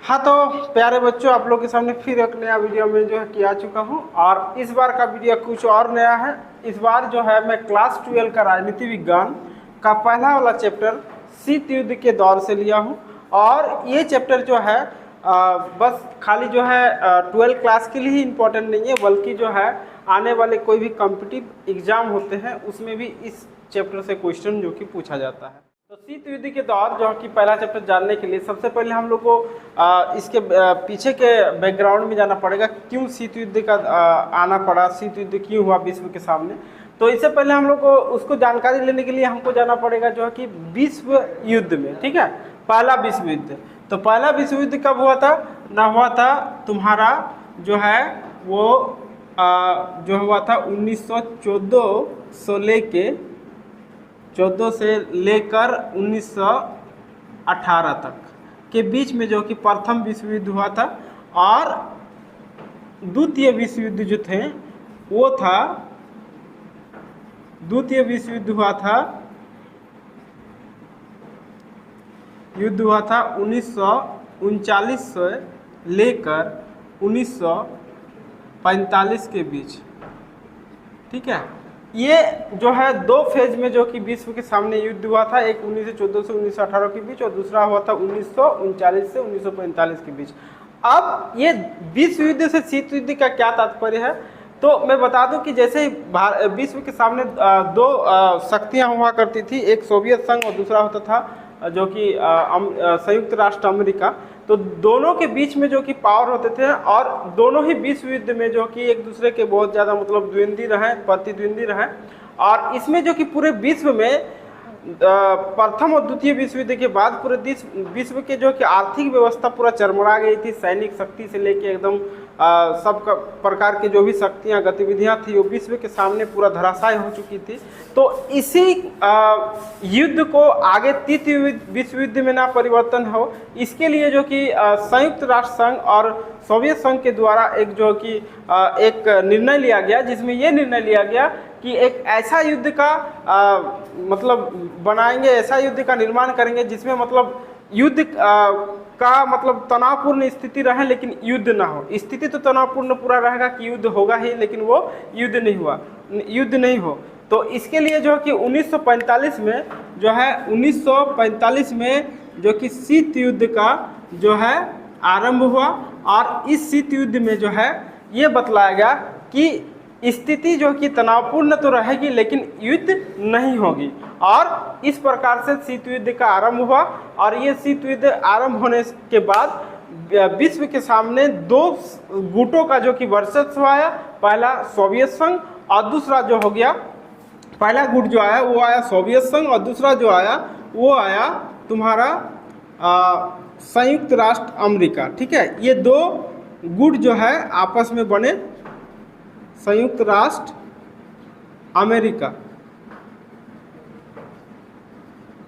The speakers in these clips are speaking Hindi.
हाँ तो प्यारे बच्चों, आप लोग के सामने फिर एक नया वीडियो में जो है कि आ चुका हूँ। और इस बार का वीडियो कुछ और नया है। इस बार जो है मैं क्लास 12 का राजनीति विज्ञान का पहला वाला चैप्टर शीत युद्ध के दौर से लिया हूँ। और ये चैप्टर जो है बस खाली जो है 12 क्लास के लिए ही इम्पोर्टेंट नहीं है, बल्कि जो है आने वाले कोई भी कॉम्पिटिटिव एग्जाम होते हैं उसमें भी इस चैप्टर से क्वेश्चन जो कि पूछा जाता है। तो शीत युद्ध के दौर जो कि पहला चैप्टर जानने के लिए सबसे पहले हम लोग को इसके पीछे के बैकग्राउंड में जाना पड़ेगा। क्यों शीत युद्ध का आना पड़ा, शीत युद्ध क्यों हुआ विश्व के सामने। तो इससे पहले हम लोग को उसको जानकारी लेने के लिए हमको जाना पड़ेगा जो है कि विश्व युद्ध में, ठीक है, पहला विश्व युद्ध। तो पहला विश्व युद्ध कब हुआ था? ना हुआ था तुम्हारा जो है वो जो हुआ था 1914 से लेकर 1918 तक के बीच में जो कि प्रथम विश्व युद्ध हुआ था। और द्वितीय विश्व युद्ध जो थे वो था, द्वितीय विश्व युद्ध हुआ था 1939 से लेकर 1945 के बीच, ठीक है। ये जो है दो फेज में जो कि विश्व के सामने युद्ध हुआ था, एक 1914 से 1918 के बीच और दूसरा हुआ था 1939 से 1945 के बीच। अब ये विश्व युद्ध से शीत युद्ध का क्या तात्पर्य है, तो मैं बता दूं कि जैसे विश्व के सामने दो शक्तियां हुआ करती थी, एक सोवियत संघ और दूसरा होता था जो कि संयुक्त राष्ट्र अमेरिका। तो दोनों के बीच में जो कि पावर होते थे और दोनों ही विश्व युद्ध में जो कि एक दूसरे के बहुत ज़्यादा मतलब द्वंद्वी रहे, प्रतिद्वंदी रहे। और इसमें जो कि पूरे विश्व में प्रथम और द्वितीय विश्व युद्ध के बाद पूरे विश्व के जो कि आर्थिक व्यवस्था पूरा चरमरा गई थी। सैनिक शक्ति से लेके एकदम सब प्रकार की जो भी शक्तियाँ गतिविधियाँ थी वो विश्व के सामने पूरा धराशायी हो चुकी थी। तो इसी युद्ध को आगे तृतीय विश्व युद्ध में ना परिवर्तन हो, इसके लिए जो कि संयुक्त राष्ट्र संघ और सोवियत संघ के द्वारा एक जो कि एक निर्णय लिया गया, जिसमें ये निर्णय लिया गया कि एक ऐसा युद्ध का मतलब बनाएंगे, ऐसा युद्ध का निर्माण करेंगे जिसमें मतलब युद्ध का मतलब तनावपूर्ण स्थिति रहे लेकिन युद्ध ना हो। स्थिति तो तनावपूर्ण पूरा रहेगा कि युद्ध होगा ही, लेकिन वो युद्ध नहीं हो। तो इसके लिए जो है कि 1945 में जो है 1945 में जो कि शीत युद्ध का जो है आरंभ हुआ। और इस शीत युद्ध में जो है ये बतलाया गया कि स्थिति जो कि तनावपूर्ण तो रहेगी लेकिन युद्ध नहीं होगी। और इस प्रकार से शीत युद्ध का आरंभ हुआ। और ये शीत युद्ध आरंभ होने के बाद विश्व के सामने दो गुटों का जो कि वर्चस्व आया, पहला सोवियत संघ और दूसरा जो हो गया, पहला गुट जो आया वो आया सोवियत संघ और दूसरा जो आया वो आया तुम्हारा संयुक्त राष्ट्र अमेरिका, ठीक है। ये दो गुट जो है आपस में बने संयुक्त राष्ट्र अमेरिका।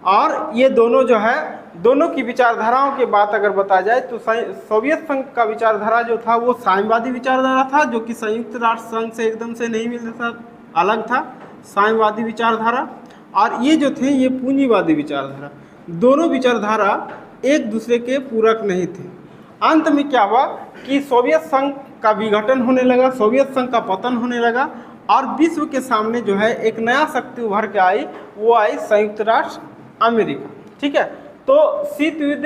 और ये दोनों जो है, दोनों की विचारधाराओं की बात अगर बताया जाए तो सोवियत संघ का विचारधारा जो था वो साम्यवादी विचारधारा था, जो कि संयुक्त राष्ट्र संघ से एकदम से नहीं मिलता था, अलग था साम्यवादी विचारधारा। और ये जो थे ये पूंजीवादी विचारधारा। दोनों विचारधारा एक दूसरे के पूरक नहीं थे। अंत में क्या हुआ कि सोवियत संघ का विघटन होने लगा, सोवियत संघ का पतन होने लगा और विश्व के सामने जो है एक नया शक्ति उभर के आई, वो आई संयुक्त राष्ट्र अमेरिका, ठीक है। तो शीत युद्ध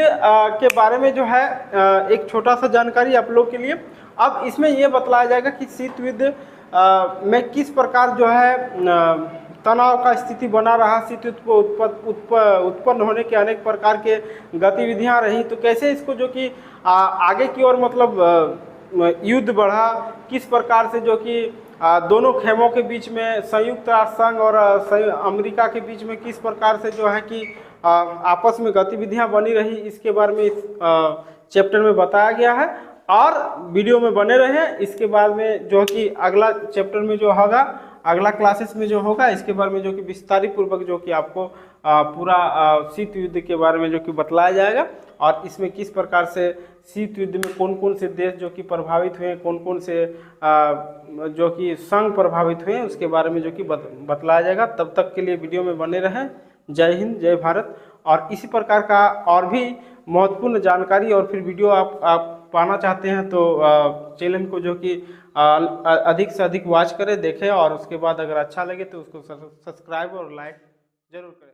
के बारे में जो है एक छोटा सा जानकारी आप लोग के लिए। अब इसमें यह बतलाया जाएगा कि शीत युद्ध में किस प्रकार जो है तनाव का स्थिति बना रहा, शीत युद्ध को उत्पन्न होने के अनेक प्रकार के गतिविधियां रही, तो कैसे इसको जो कि आगे की ओर मतलब युद्ध बढ़ा, किस प्रकार से जो कि दोनों खेमों के बीच में संयुक्त राष्ट्र संघ और अमेरिका के बीच में किस प्रकार से जो है कि आपस में गतिविधियां बनी रही, इसके बारे में इस चैप्टर में बताया गया है। और वीडियो में बने रहें। इसके बाद में जो कि अगला चैप्टर में जो होगा, अगला क्लासेस में जो होगा, इसके बारे में जो कि विस्तारित पूर्वक जो कि आपको पूरा शीत युद्ध के बारे में जो कि बतलाया जाएगा। और इसमें किस प्रकार से शीत युद्ध में कौन कौन से देश जो कि प्रभावित हुए, कौन कौन से जो कि संघ प्रभावित हुए, उसके बारे में जो कि बतलाया जाएगा। तब तक के लिए वीडियो में बने रहें। जय हिंद, जय भारत। और इसी प्रकार का और भी महत्वपूर्ण जानकारी और फिर वीडियो आप पाना चाहते हैं तो चैनल को जो कि अधिक से अधिक वॉच करें, देखें और उसके बाद अगर अच्छा लगे तो उसको सब्सक्राइब और लाइक जरूर करें।